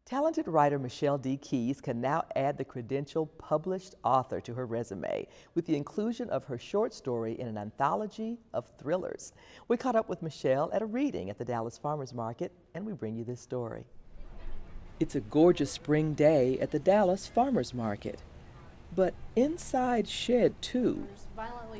Talented writer Michelle D. Keys can now add the credential published author to her resume with the inclusion of her short story in an anthology of thrillers. We caught up with Michelle at a reading at the Dallas Farmers Market, and we bring you this story. It's a gorgeous spring day at the Dallas Farmers Market. But inside Shed 2,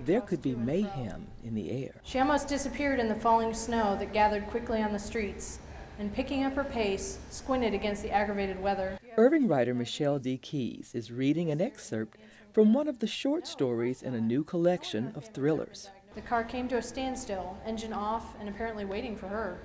there could be mayhem in the air. She almost disappeared in the falling snow that gathered quickly on the streets, and picking up her pace, squinted against the aggravated weather. Irving writer Michelle D. Keys is reading an excerpt from one of the short stories in a new collection of thrillers. The car came to a standstill, engine off and apparently waiting for her.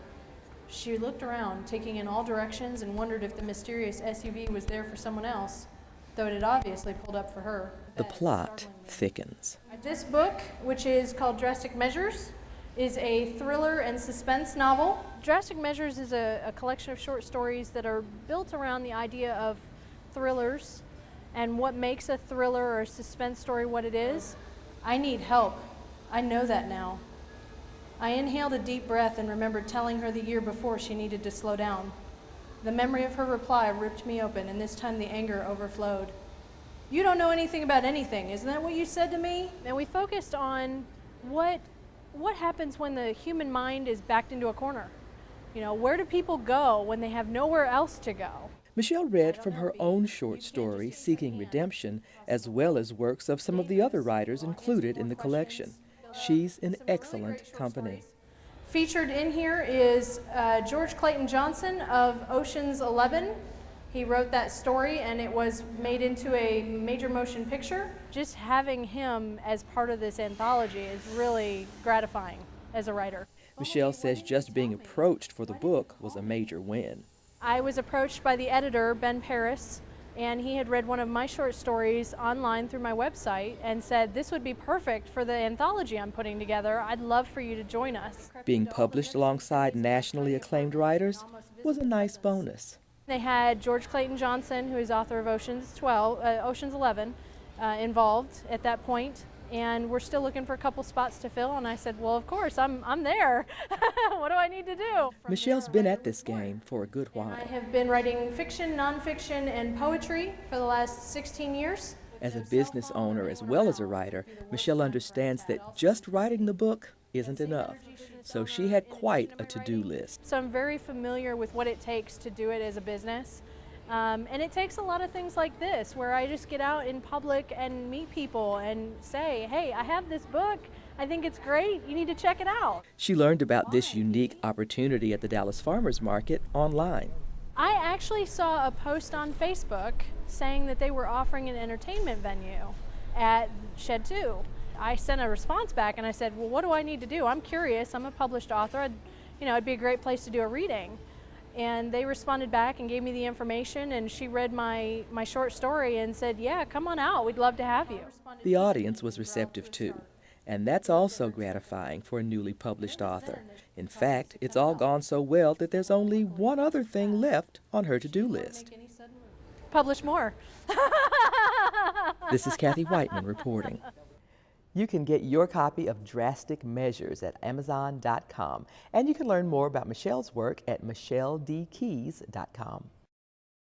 She looked around, taking in all directions, and wondered if the mysterious SUV was there for someone else, though it had obviously pulled up for her. The plot thickens. This book, which is called Drastic Measures, is a thriller and suspense novel. Drastic Measures is a collection of short stories that are built around the idea of thrillers and what makes a thriller or a suspense story what it is. I need help. I know that now. I inhaled a deep breath and remembered telling her the year before she needed to slow down. The memory of her reply ripped me open, and this time the anger overflowed. "You don't know anything about anything, isn't that what you said to me?" And we focused on what happens when the human mind is backed into a corner. You know, where do people go when they have nowhere else to go? Michelle read from her own short story, Seeking Redemption, as well as works of some of the other writers included in the collection. She's in excellent company. Featured in here is George Clayton Johnson of Ocean's 11. He wrote that story and it was made into a major motion picture. Just having him as part of this anthology is really gratifying as a writer. Michelle says just being approached for the book was a major win. I was approached by the editor, Ben Paris, and he had read one of my short stories online through my website and said, "This would be perfect for the anthology I'm putting together. I'd love for you to join us." Being published alongside nationally acclaimed writers was a nice bonus. They had George Clayton Johnson, who is author of Ocean's 11, involved at that point, and we're still looking for a couple spots to fill, and I said, well, of course, I'm there. What do I need to do? Michelle's been at this game for a good while. I have been writing fiction, nonfiction, and poetry for the last 16 years. As a business owner as well as a writer, Michelle understands that just writing the book isn't enough. So she had quite a to-do list. So I'm very familiar with what it takes to do it as a business. And it takes a lot of things like this, where I just get out in public and meet people and say, hey, I have this book. I think it's great. You need to check it out. She learned about this unique opportunity at the Dallas Farmers Market online. I actually saw a post on Facebook saying that they were offering an entertainment venue at Shed 2. I sent a response back and I said, well, what do I need to do? I'm curious. I'm a published author. It'd be a great place to do a reading. And they responded back and gave me the information, and she read my short story and said, yeah, come on out. We'd love to have you. The audience was receptive too. And that's also gratifying for a newly published author. In fact, it's all gone so well that there's only one other thing left on her to-do list. Publish more. This is Cathy Whiteman reporting. You can get your copy of Drastic Measures at Amazon.com, and you can learn more about Michelle's work at michelledkeys.com.